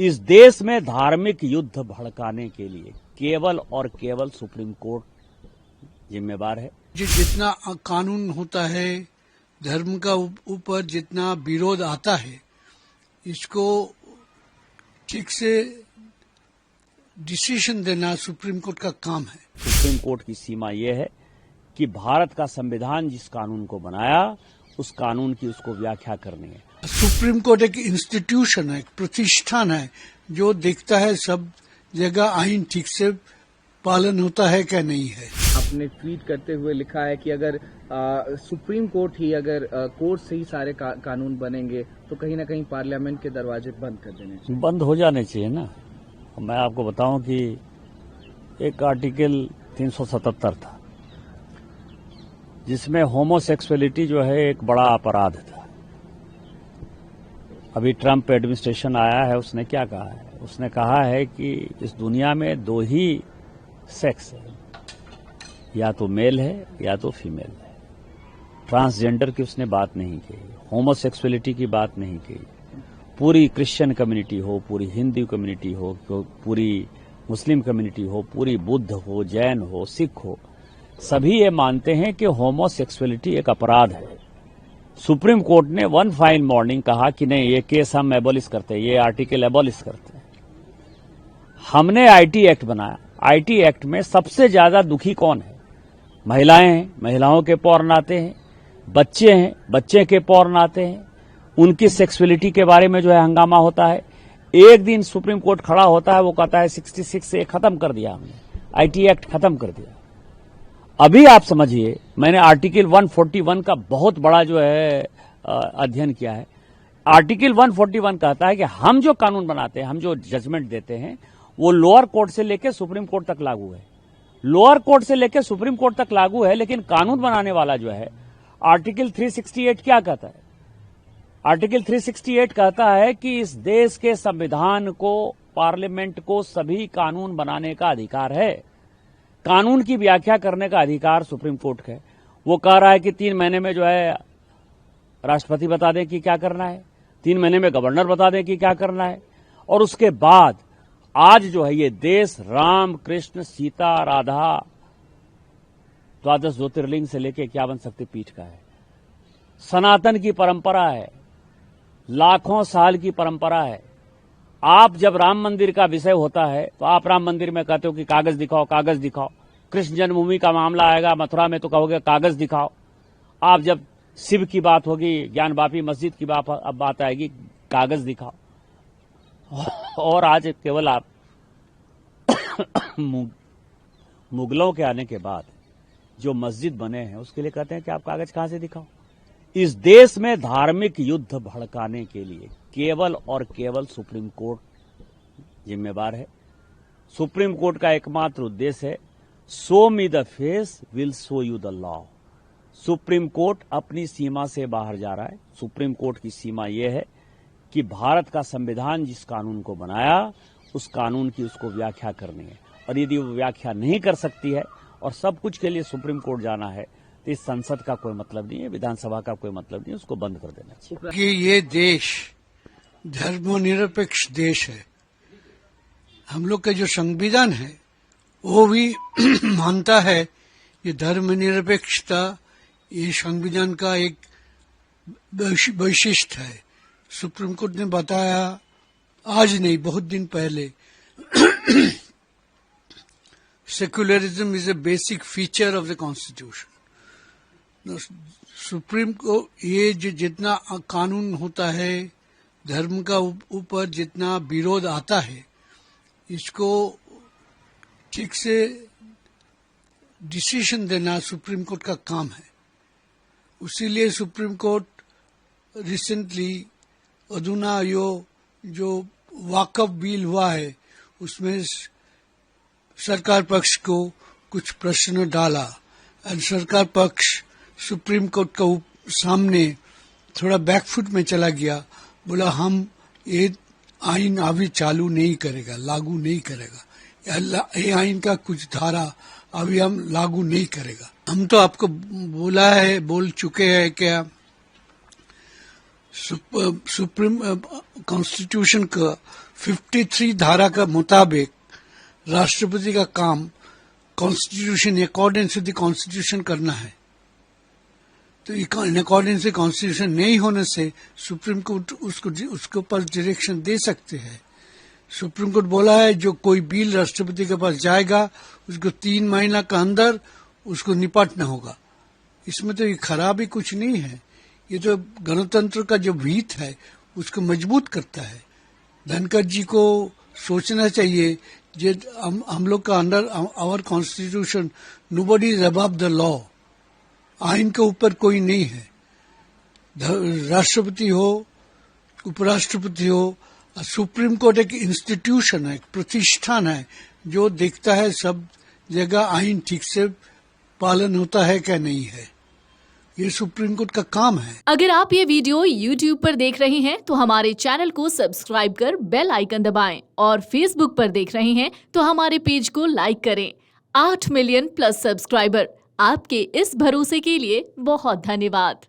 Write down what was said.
इस देश में धार्मिक युद्ध भड़काने के लिए केवल और केवल सुप्रीम कोर्ट जिम्मेवार है। जितना कानून होता है, धर्म का ऊपर जितना विरोध आता है, इसको ठीक से डिसीजन देना सुप्रीम कोर्ट का काम है। सुप्रीम कोर्ट की सीमा यह है कि भारत का संविधान जिस कानून को बनाया, उस कानून की उसको व्याख्या करनी है। सुप्रीम कोर्ट एक इंस्टीट्यूशन है, एक प्रतिष्ठान है, जो देखता है सब जगह आईन ठीक से पालन होता है क्या नहीं है। आपने ट्वीट करते हुए लिखा है कि अगर सुप्रीम कोर्ट ही अगर कोर्ट से ही सारे कानून बनेंगे तो कहीं ना कहीं पार्लियामेंट के दरवाजे बंद कर देने चाहिए। बंद हो जाने चाहिए ना। मैं आपको बताऊं कि एक आर्टिकल 377 था, जिसमें होमोसेक्सुअलिटी जो है एक बड़ा अपराध था। अभी ट्रंप एडमिनिस्ट्रेशन आया है, उसने क्या कहा है? उसने कहा है कि इस दुनिया में दो ही सेक्स है, या तो मेल है या तो फीमेल है। ट्रांसजेंडर की उसने बात नहीं की, होमोसेक्सुअलिटी की बात नहीं की। पूरी क्रिश्चियन कम्युनिटी हो, पूरी हिंदू कम्युनिटी हो, पूरी मुस्लिम कम्युनिटी हो, पूरी बुद्ध हो, जैन हो, सिख हो, सभी ये मानते हैं कि होमोसेक्सुअलिटी एक अपराध है। सुप्रीम कोर्ट ने वन फाइन मॉर्निंग कहा कि नहीं, ये केस हम एबॉलिश करते हैं, ये आर्टिकल एबॉलिश करते हैं। हमने आईटी एक्ट बनाया। आईटी एक्ट में सबसे ज्यादा दुखी कौन है? महिलाएं हैं, महिलाओं के पौर्न आते हैं। बच्चे हैं, बच्चे के पौर्न आते हैं। उनकी सेक्सुअलिटी के बारे में जो है हंगामा होता है। एक दिन सुप्रीम कोर्ट खड़ा होता है, वो कहता है 66 से खत्म कर दिया हमने, आईटी एक्ट खत्म कर दिया। अभी आप समझिए, मैंने आर्टिकल 141 का बहुत बड़ा जो है अध्ययन किया है। आर्टिकल 141 कहता है कि हम जो कानून बनाते हैं, हम जो जजमेंट देते हैं, वो लोअर कोर्ट से लेकर सुप्रीम कोर्ट तक लागू है। लोअर कोर्ट से लेकर सुप्रीम कोर्ट तक लागू है, लेकिन कानून बनाने वाला जो है, आर्टिकल 368 क्या कहता है? आर्टिकल 368 कहता है कि इस देश के संविधान को, पार्लियामेंट को सभी कानून बनाने का अधिकार है। कानून की व्याख्या करने का अधिकार सुप्रीम कोर्ट का है। वो कह रहा है कि 3 महीने में जो है राष्ट्रपति बता दें कि क्या करना है, 3 महीने में गवर्नर बता दें कि क्या करना है। और उसके बाद आज जो है ये देश राम, कृष्ण, सीता, राधा, 12 ज्योतिर्लिंग से लेकर 51 शक्तिपीठ का है। सनातन की परंपरा है, लाखों साल की परंपरा है। आप जब राम मंदिर का विषय होता है तो आप राम मंदिर में कहते हो कि कागज दिखाओ, कागज दिखाओ। कृष्ण जन्मभूमि का मामला आएगा मथुरा में तो कहोगे कागज दिखाओ। आप जब शिव की बात होगी, ज्ञानवापी मस्जिद की बात आएगी, कागज दिखाओ। और आज केवल आप मुगलों के आने के बाद जो मस्जिद बने हैं उसके लिए कहते हैं कि आप कागज कहां से दिखाओ। इस देश में धार्मिक युद्ध भड़काने के लिए केवल और केवल सुप्रीम कोर्ट जिम्मेवार है। सुप्रीम कोर्ट का एकमात्र उद्देश्य है, show me the face will show you the law. Supreme court अपनी सीमा से बाहर जा रहा है। सुप्रीम कोर्ट की सीमा यह है कि भारत का संविधान जिस कानून को बनाया, उस कानून की उसको व्याख्या करनी है। और यदि वो व्याख्या नहीं कर सकती है और सब कुछ के लिए सुप्रीम कोर्ट जाना है, तो इस संसद का कोई मतलब नहीं है, विधानसभा का कोई मतलब नहीं है, उसको बंद कर देना चाहिए। कि ये देश धर्मनिरपेक्ष देश है। हम लोग का जो संविधान है वो भी मानता है ये धर्मनिरपेक्षता, ये संविधान का एक वैशिष्ट है। सुप्रीम कोर्ट ने बताया, आज नहीं बहुत दिन पहले, secularism is a basic feature of the constitution. Supreme को ये जो जितना कानून होता है, धर्म का ऊपर जितना विरोध आता है, इसको ठीक से डिसीजन देना सुप्रीम कोर्ट का काम है। उसीलिए सुप्रीम कोर्ट रिसेंटली अधुना जो वाकफ बिल हुआ है, उसमें सरकार पक्ष को कुछ प्रश्न डाला और सरकार पक्ष सुप्रीम कोर्ट का सामने थोड़ा बैकफुट में चला गया। बोला हम ये आइन अभी चालू नहीं करेगा, लागू नहीं करेगा, ये आइन का कुछ धारा अभी हम लागू नहीं करेगा। हम तो आपको बोल चुके हैं क्या सुप्रीम कॉन्स्टिट्यूशन का 53 धारा का मुताबिक राष्ट्रपति का काम constitution according to the constitution करना है। तो इन अकॉर्डिंग से कॉन्स्टिट्यूशन नहीं होने से सुप्रीम कोर्ट उसके ऊपर डायरेक्शन दे सकते हैं। सुप्रीम कोर्ट बोला है जो कोई बिल राष्ट्रपति के पास जाएगा उसको 3 महीना के अंदर उसको निपटना होगा। इसमें तो ये खराबी कुछ नहीं है, ये तो गणतंत्र का जो भीत है उसको मजबूत करता है। धनखड़ जी को सोचना चाहिए जे हम लोग का under our constitution nobody is above the law, आइन के ऊपर कोई नहीं है। राष्ट्रपति हो, उपराष्ट्रपति हो, सुप्रीम कोर्ट एक इंस्टीट्यूशन है, एक प्रतिष्ठान है जो देखता है सब जगह आइन ठीक से पालन होता है क्या नहीं है। ये सुप्रीम कोर्ट का काम है। अगर आप ये वीडियो YouTube पर देख रहे हैं तो हमारे चैनल को सब्सक्राइब कर बेल आइकन दबाएं और Facebook पर देख रहे हैं तो हमारे पेज को लाइक करें। 8 मिलियन प्लस सब्सक्राइबर, आपके इस भरोसे के लिए बहुत धन्यवाद।